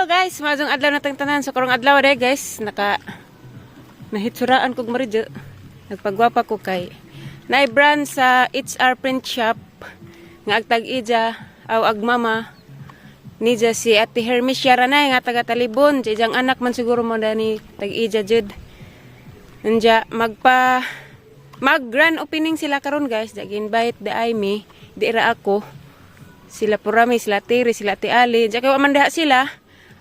guys, maadong adlaw na tang tanan. So karong adlaw day guys, nahitsuraan kog maridyo. Nagpagwapa ko kay naay brand sa HR Print Shop nga agtag ija aw agmama ni si Ate Hermisia ranay nga taga Talibon. Jang anak man siguro mo dani tag ija jud. Nanja mag grand opening sila karon guys. Dagi-invite the Aimee, di ra ako. Sila Purami, sila Tiri, sila Tiali. Diya kayo amandaha sila.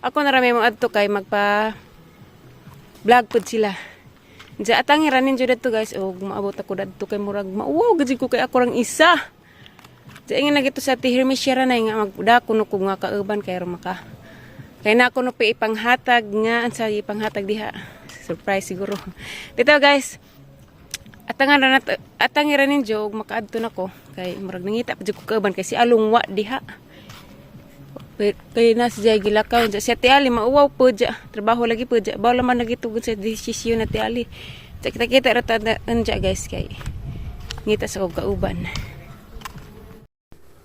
Ako narami mong adto kay magpa-vlog pod sila. Diya atangi ranin dyan dito guys. O maabot ako dito kay murag. Mauwaw, gajig ko kay ako rang isa. Diya ingin na gito sa Tihirmi siya ranay nga magdako no kung nga kauban kay maka. Kaya na ako no pa ipanghatag nga. Sa ipanghatag diha. Surprise siguro. Dito guys. Atangi ranin dyan. Makaadto na ko. Kay murag nangita pa dyan ko kauban. Kay si Alungwa diha. Kaya na siya gilakaw. Siya Tiali, mauwaw po dyan. Trabaho lagi po dyan. Bawala man nagitugod sa desisyon na Tiali. Kita-kita ratandaan dyan guys. Kay ngita sa kauban.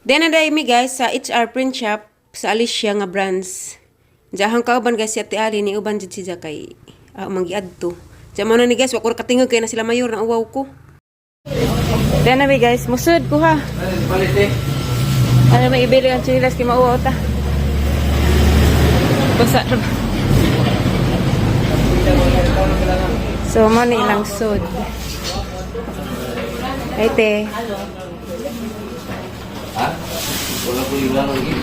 Then na mi guys sa HR Print Shop sa Alicia nga brands. Dyan kauban guys siya Tiali ni uban dyan siya kay manggiad to. Dyan mo na ni guys. Wakur katingog kaya na sila mayor na uwaw ko. Then na mi guys. Musud ko ha. Ano may ibili ang chinilas kay mauwaw ta. Basa. So, mo na ilang sud. Ay, te. Ha? Wala ko ilang lagi.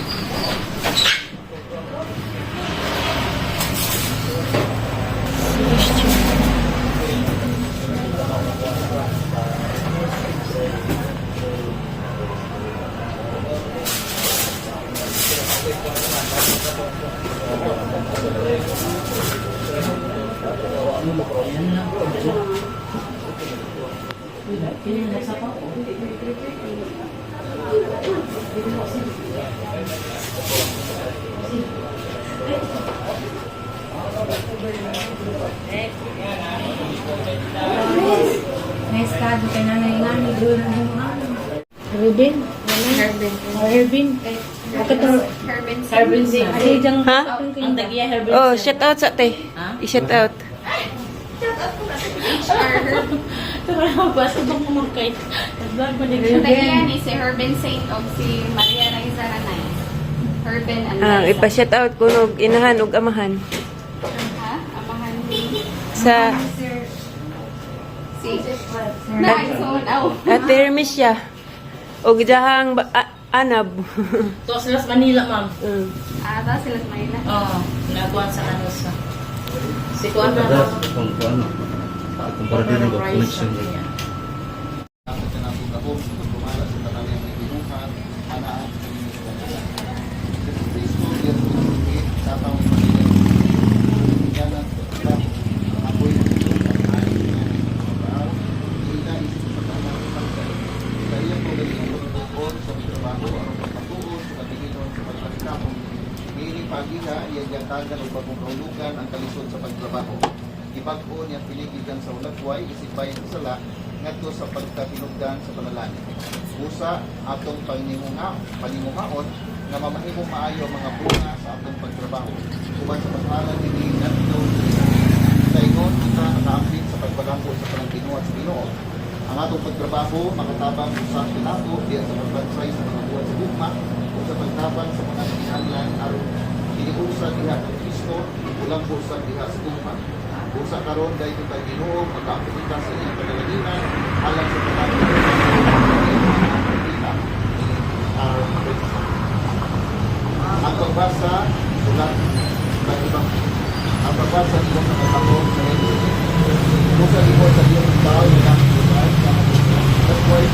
Nice ka, di ka na naingani doon ang Herbin? Herbin? Herbin din. Ha? Ang tagiya Herbin. Oh, shout out sa te. I-shout out. Basta bang mumukay. Nag-vlog ba din? Tagiya ni si Herbin Saint o si Maria Raiza Ranay. Herbin and Raiza. Ipa-shout out ko nog inahan ug amahan. Ha? Amahan ni Sa si Naison. Ate Hermisia. Og jahang anab. To sila sa Manila, ma'am. Ata sila sa Manila. Oo. Nagawa sa Kanusa. Si Kuan na. Kung ano. Kumpara din ang connection niya. Pagina, iyayantagan o pagkukahulugan ang kalisod sa pagtrabaho. Ipag-o niya pinigigan sa ulagway, isipay ang sala, ngadto sa pagkatinugdan sa panalangin. Usa, atong panimuhaon, na mamahimong maayo ang mga bunga sa atong pagtrabaho. Kuman sa pag-aral nini, ngadto, sa ingon, kita nakaambit sa pagpagampo sa panangkinuat sa Ginoo. Ang atong pagtrabaho, makatabang sa pinato, diyan sa pagbansay sa mga buwan sa gugma, o sa pagtabang sa mga kinahanglan aron iniusa diha ng Kristo, ulang usa diha sa tugma. Usa karon dahil ito tayo Ginoo, magkaampita sa iyong kadalaginan, alang sa pagkakita. Ang pagbasa, sulat, ibang ang pagbasa dito sa katapon sa Hebrew. Usa dito sa iyong tao, yung nakikita, that's why,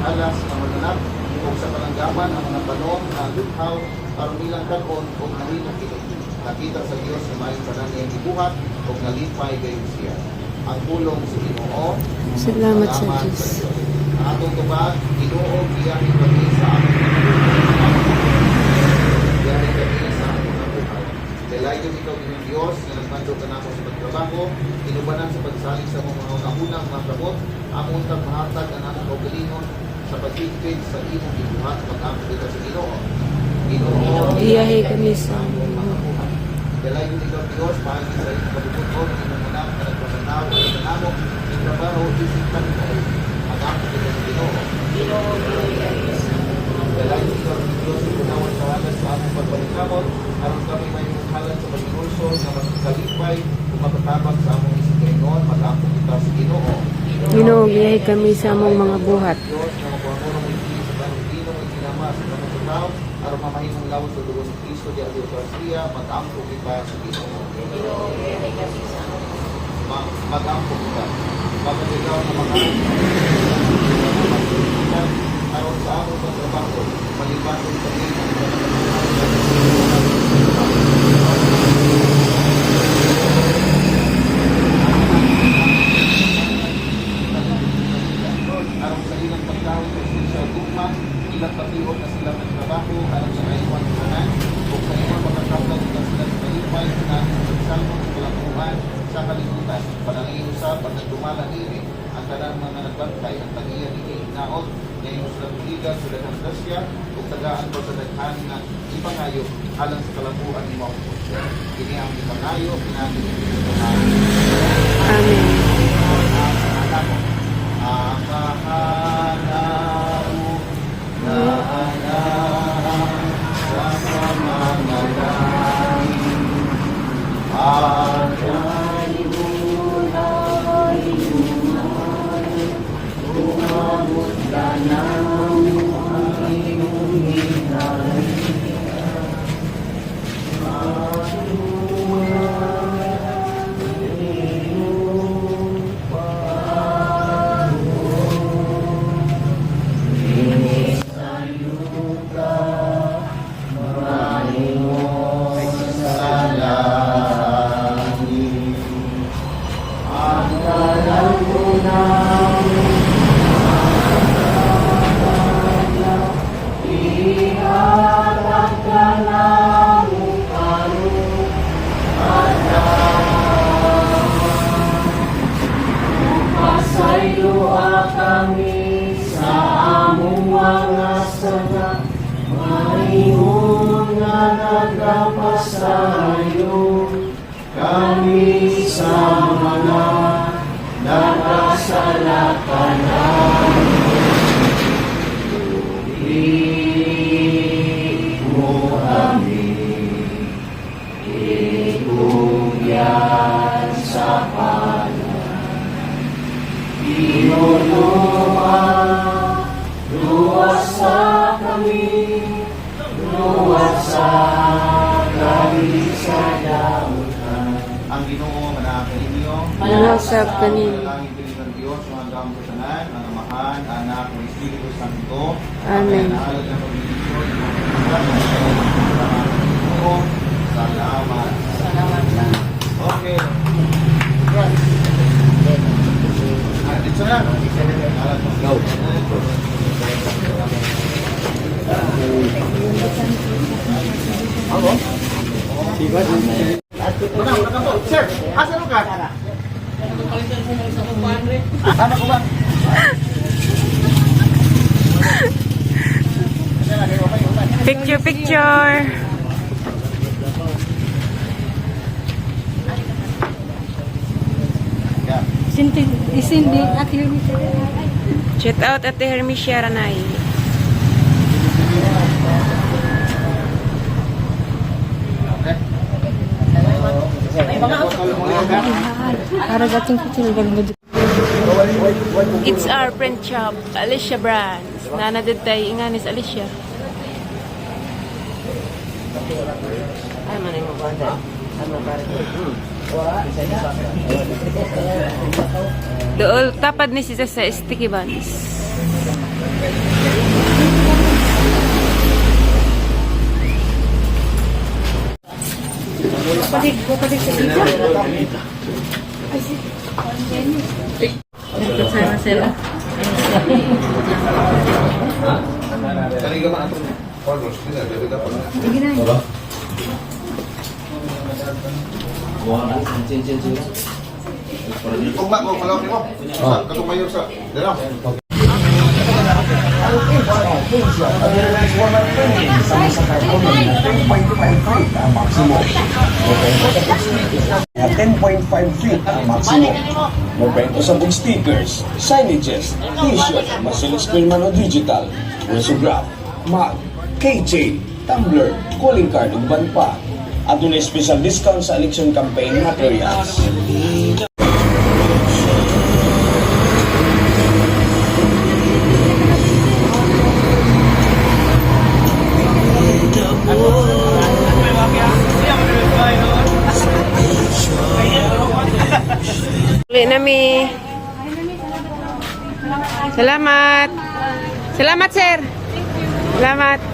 alas ng mananap o sa palanggaman ang mga panon na luthaw para nilang kanon o nahilak nakita sa Diyos na may tanan niyang ibuhat o nalipay gayon siya. Ang pulong sa Ginoo. Salamat sa Diyos. Ang atong tubag, Ginoo, iyang sa pagtigpid sa imong gibuhat pag-ampo kita sa Ginoo. Ginoo, Iyahe kami sa dalay ko ikaw Diyos, paano sa iyong kabubuton, inyong anak, na nagpasanaw, ay nanamo, yung trabaho, isipan mo, mag-ampo kita sa Ginoo. Dalay ko ikaw Diyos, ipunawan sa halas sa among pagbalikabot, aron kami may munghalan sa pag-inulso, na magkalipay, kung matatabag sa among isip kaingon, mag-ampo kita sa Ginoo. Ginoo, iyahe kami sa among mga buhat. Diyos, na magpamurong hindi sa tanong ginong at ginama sa tanong tao, aron mamahimong lawas sa dugo sa Kristo, di ang Eucharistia, mag-ampo kita sa Ginoo. Mag-ampo kita. Bakit ikaw na mag-ampo kita, aron sa among pagtrabaho, malibasan sa aron sa ilang pagkaon sa espesyal gugma, ilang patihog na silang nagtrabaho, aron sa kaiwan ng tanan, o sa ilang pagkakablan na sila sa kalipay, na salmon sa kalampuhan, sa kalibutan, panangiusap, at nagdumala nini, ang tanang mga nagbantay, ang tagiyan ni Naot, ngayon sa tuligan, sa daghang grasya, o tagaan ko sa daghan na ipangayo, alang sa kalampuan ni Mount Pusyo. Kini ang ipangayo, pinagin ni Panginoon. Amen. Ang Ginoo manakay ninyo. Manasab kanin. Langit ng Diyos, mga gamit sa tanan, ang Amahan, Anak, ng Espiritu Santo. Amen. Naalala ng pag-ibig, salamat. Salamat lang. Okay. Dito na. Go. Sir, asan ka? Ano ko ba? Picture, picture. Isindi at yung Shout out Ate Hermisia Ranay. para dating kutil ganun. It's our print shop, Alicia Brands. Nanadid tayo inganis Alicia. Ay, manay mo ba? Dool, tapad ni siya sa sticky buns. Padig sa dito. Sama sila. Kaliga man ato. Pagos, bebe ka pa. Kung ba ko malaw mo. Katumayo sa. Dala. Asia, adherence 120 sama sa karton na 10.5 feet ang maximum. Mabento sa book stickers na 10.5 feet ang maximum. Mabento sa book stickers, signages, t-shirt, masiling screen man o digital, risograph, mug, keychain, tumbler, calling card, ug ban pa. At may special discount sa election campaign materials. Uwi nami. Salamat. Salamat, sir. Salamat.